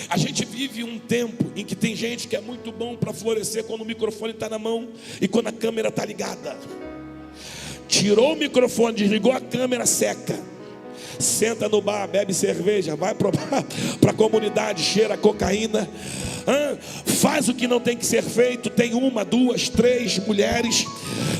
A gente vive um tempo em que tem gente que é muito bom para florescer quando o microfone está na mão e quando a câmera está ligada. Tirou o microfone, desligou a câmera, seca. Senta no bar, bebe cerveja, vai para a comunidade, cheira cocaína, faz o que não tem que ser feito. Tem uma, duas, três mulheres.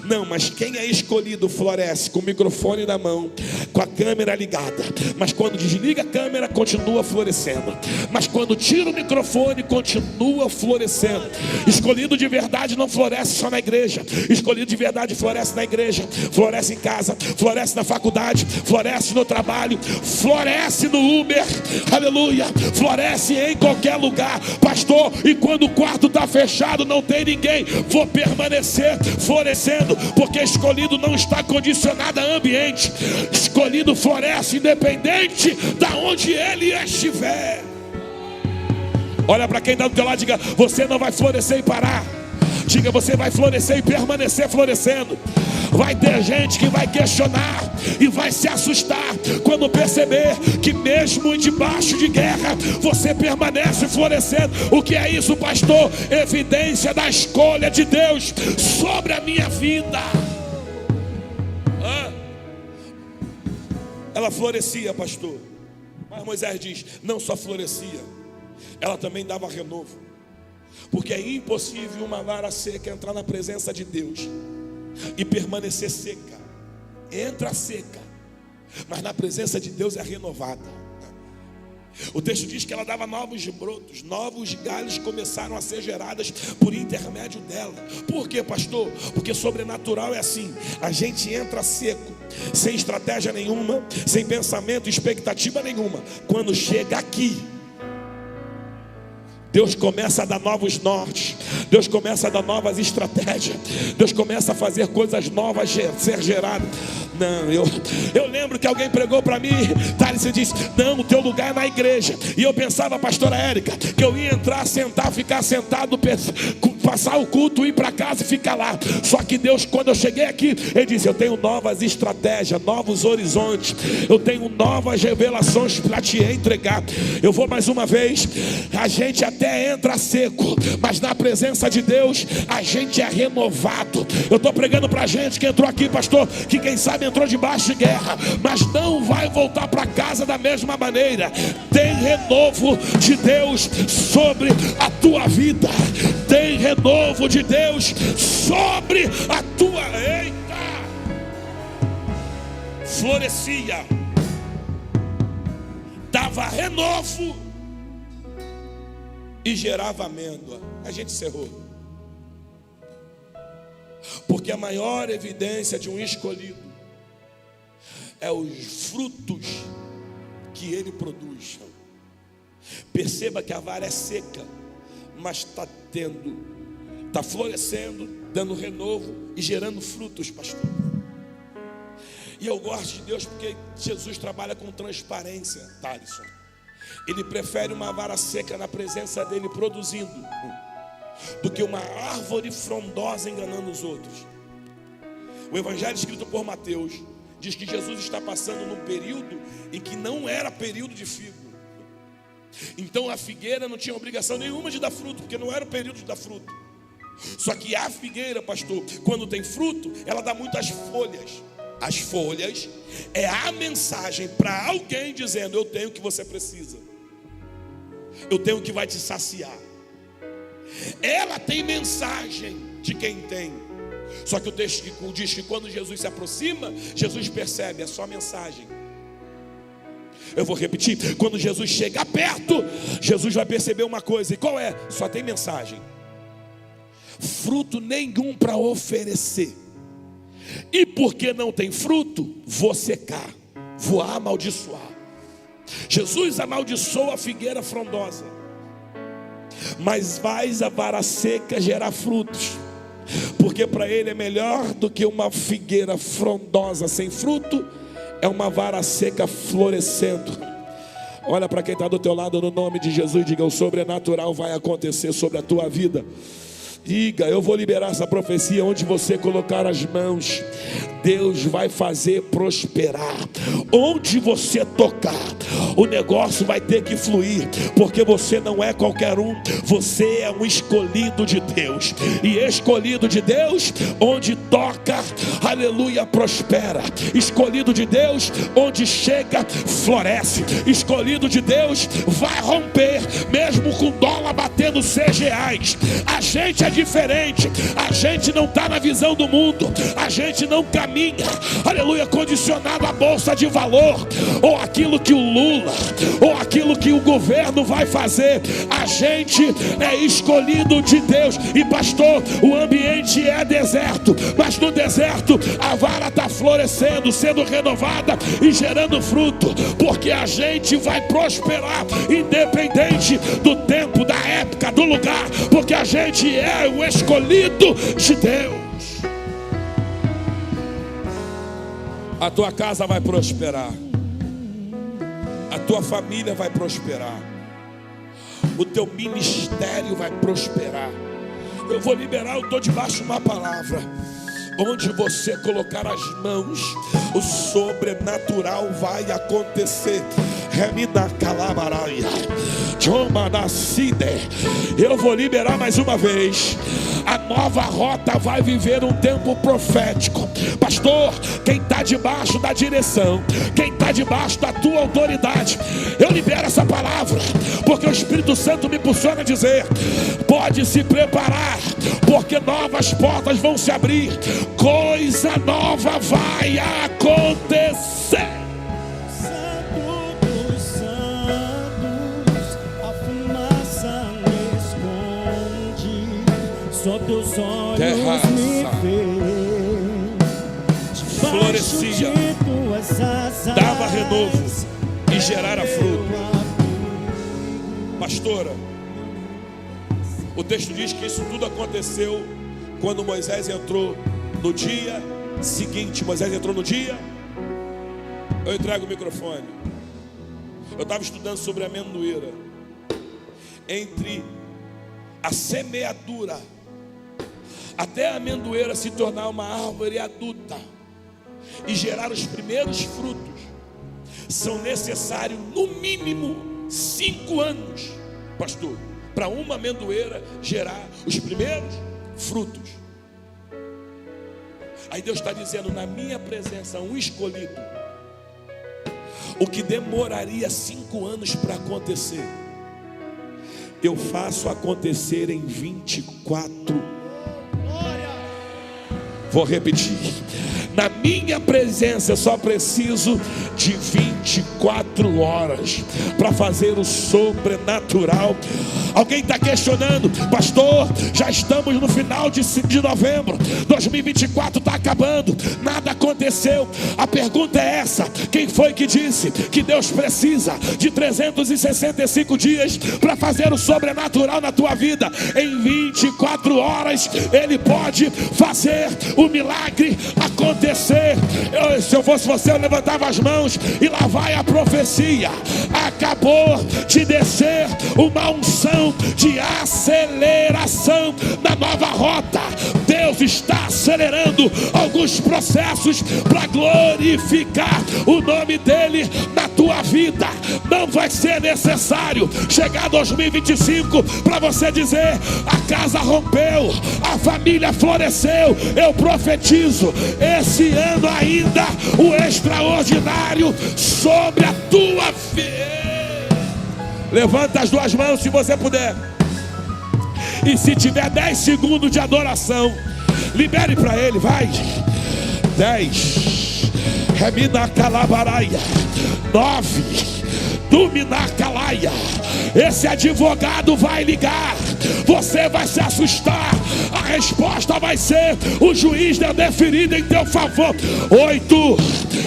Não, mas quem é escolhido floresce com o microfone na mão, com a câmera ligada. Mas quando desliga a câmera, continua florescendo. Mas quando tira o microfone, continua florescendo. Escolhido de verdade não floresce só na igreja. Escolhido de verdade floresce na igreja, floresce em casa, floresce na faculdade, floresce no trabalho, floresce no Uber, aleluia, floresce em qualquer lugar, pastor. E quando o quarto está fechado, não tem ninguém, vou permanecer florescendo, porque escolhido não está condicionado a ambiente. Escolhido floresce independente da onde ele estiver. Olha para quem está do teu lado e diga: você não vai florescer e parar. Diga: você vai florescer e permanecer florescendo. Vai ter gente que vai questionar e vai se assustar quando perceber que mesmo debaixo de guerra você permanece florescendo. O que é isso, pastor? Evidência da escolha de Deus sobre a minha vida. Ela florescia, pastor, mas Moisés diz: não só florescia, ela também dava renovo. Porque é impossível uma vara seca entrar na presença de Deus e permanecer seca. Entra seca, mas na presença de Deus é renovada. O texto diz que ela dava novos brotos, novos galhos começaram a ser gerados por intermédio dela. Por quê, pastor? Porque sobrenatural é assim: a gente entra seco, sem estratégia nenhuma, sem pensamento, expectativa nenhuma. Quando chega aqui, Deus começa a dar novos nortes, Deus começa a dar novas estratégias, Deus começa a fazer coisas novas ser geradas. Não, eu lembro que alguém pregou para mim, Thales, e disse: não, o teu lugar é na igreja. E eu pensava, pastora Érica, que eu ia entrar, sentar, ficar sentado, passar o culto, ir para casa e ficar lá. Só que Deus, quando eu cheguei aqui, Ele disse: eu tenho novas estratégias, novos horizontes, eu tenho novas revelações para te entregar. Eu vou mais uma vez. A gente até entra seco, mas na presença de Deus a gente é renovado. Eu estou pregando para gente que entrou aqui, pastor, que quem sabe entrou debaixo de guerra, mas não vai voltar para casa da mesma maneira. Tem renovo de Deus sobre a tua vida. Tem renovo de Deus sobre a tua... Eita! Florescia. dava renovo e gerava amêndoa. A gente encerrou. Porque a maior evidência de um escolhido é os frutos que ele produz. Perceba que a vara é seca, mas está florescendo, dando renovo e gerando frutos, pastor. E eu gosto de Deus porque Jesus trabalha com transparência, Thalisson. Ele prefere uma vara seca na presença dele produzindo, do que uma árvore frondosa enganando os outros. O evangelho escrito por Mateus diz que Jesus está passando num período em que não era período de figo. Então a figueira não tinha obrigação nenhuma de dar fruto, porque não era o período de dar fruto. Só que a figueira, pastor, quando tem fruto, ela dá muitas folhas. As folhas é a mensagem para alguém dizendo: eu tenho o que você precisa, eu tenho o que vai te saciar. Ela tem mensagem de quem tem. Só que o texto diz que quando Jesus se aproxima, Jesus percebe, é só mensagem. Eu vou repetir: quando Jesus chega perto, Jesus vai perceber uma coisa. E qual é? Só tem mensagem, fruto nenhum para oferecer. E porque não tem fruto, vou secar, vou amaldiçoar. Jesus amaldiçoa a figueira frondosa, mas faz a vara seca gerar frutos, porque para ele é melhor do que uma figueira frondosa sem fruto, é uma vara seca florescendo. Olha para quem está do teu lado, no nome de Jesus, diga: o sobrenatural vai acontecer sobre a tua vida. Diga: eu vou liberar essa profecia. Onde você colocar as mãos, Deus vai fazer prosperar. Onde você tocar, o negócio vai ter que fluir, porque você não é qualquer um, você é um escolhido de Deus. E escolhido de Deus, onde toca, aleluia, prospera. Escolhido de Deus, onde chega, floresce. Escolhido de Deus, vai romper, mesmo com dólar batendo R$6. A gente é diferente, a gente não está na visão do mundo, a gente não caminha, aleluia, condicionado à bolsa de valor, ou aquilo que o Lula, ou aquilo que o governo vai fazer. A gente é escolhido de Deus. E pastor, o ambiente é deserto, mas no deserto a vara está florescendo, sendo renovada e gerando fruto, porque a gente vai prosperar, independente do tempo, da época, do lugar, porque a gente é o escolhido de Deus. A tua casa vai prosperar, a tua família vai prosperar, o teu ministério vai prosperar. Eu vou liberar, eu estou debaixo de uma palavra. Onde você colocar as mãos, o sobrenatural vai acontecer. Eu vou liberar mais uma vez. A nova rota vai viver um tempo profético. Pastor, quem está debaixo da direção, quem está debaixo da tua autoridade, eu libero essa palavra, porque o Espírito Santo me impulsiona a dizer: pode se preparar, porque novas portas vão se abrir, coisa nova vai acontecer. Só teus olhos me veem. Florescia, dava renovo e gerara fruto. Pastora, o texto diz que isso tudo aconteceu quando Moisés entrou no dia seguinte. Moisés entrou no dia. Eu entrego o microfone. Eu estava estudando sobre a amendoeira. Entre a semeadura até a amendoeira se tornar uma árvore adulta e gerar os primeiros frutos, são necessários no mínimo 5 anos, pastor, para uma amendoeira gerar os primeiros frutos. Aí Deus está dizendo: na minha presença, um escolhido, o que demoraria 5 anos para acontecer, eu faço acontecer em 24. Vou repetir. Na minha presença eu só preciso de 24 horas para fazer o sobrenatural. Alguém está questionando: pastor, já estamos no final de novembro, 2024 está acabando, nada aconteceu. A pergunta é essa: quem foi que disse que Deus precisa de 365 dias para fazer o sobrenatural na tua vida? Em 24 horas Ele pode fazer o milagre acontecer. Se eu fosse você, eu levantava as mãos e lá vai a profecia. Acabou de descer uma unção de aceleração na nova rota. Deus está acelerando alguns processos para glorificar o nome dele na tua vida. Não vai ser necessário chegar 2025 para você dizer: a casa rompeu, a família floresceu. Eu profetizo esse ano ainda o extraordinário sobre a tua vida. Levanta as duas mãos se você puder. E se tiver 10 segundos de adoração, libere para ele, vai. 10. Remina calabaraia. 9. Dominar calaia. Esse advogado vai ligar, você vai se assustar. A resposta vai ser: o juiz deu deferido em teu favor. 8.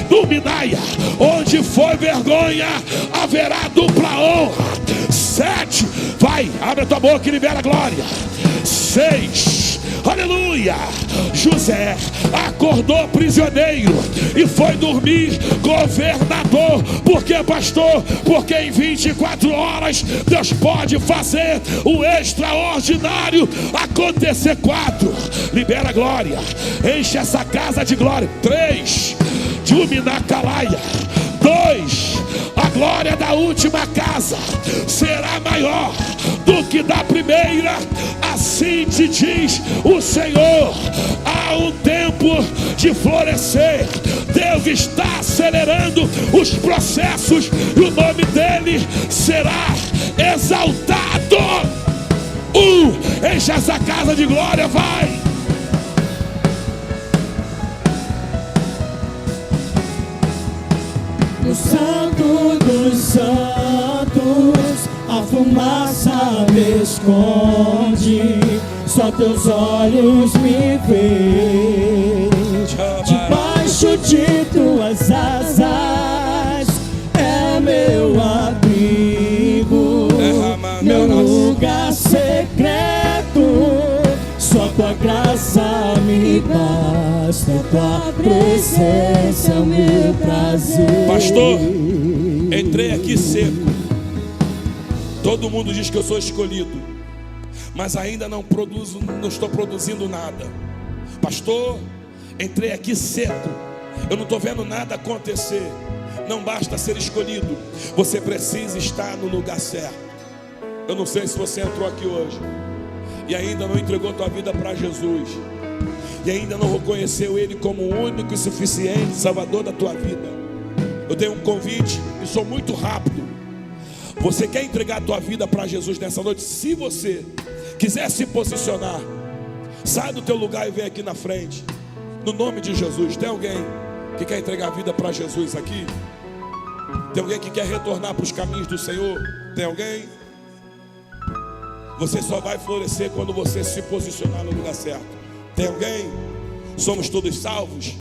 Dominaia. Onde foi vergonha, haverá dupla honra. 7. Vai, abre a tua boca e libera a glória. 6. Aleluia. José acordou prisioneiro e foi dormir governador. Por que, pastor? Porque em 24 horas Deus pode fazer o extraordinário acontecer. 4. Libera a glória. Enche essa casa de glória. 3. Juminacalaia. 2. A glória da última casa será maior do que da primeira. Assim te diz o Senhor: há um tempo de florescer. Deus está acelerando os processos e o nome dele será exaltado. Enche essa casa de glória, vai. No santo dos santos, a fumaça me esconde, só teus olhos me veem. Debaixo de tuas asas é meu abrigo, meu lugar secreto. Só tua graça me basta, tua presença é o meu prazer. Pastor, entrei aqui seco. Todo mundo diz que eu sou escolhido, mas ainda não estou produzindo nada. Pastor, entrei aqui seco. Eu não estou vendo nada acontecer. Não basta ser escolhido, você precisa estar no lugar certo. Eu não sei se você entrou aqui hoje e ainda não entregou tua vida para Jesus, e ainda não reconheceu Ele como o único e suficiente Salvador da tua vida. Eu tenho um convite e sou muito rápido. Você quer entregar a tua vida para Jesus nessa noite? Se você quiser se posicionar, sai do teu lugar e vem aqui na frente, no nome de Jesus. Tem alguém que quer entregar a vida para Jesus aqui? Tem alguém que quer retornar para os caminhos do Senhor? Tem alguém? Você só vai florescer quando você se posicionar no lugar certo. Tem alguém? Somos todos salvos?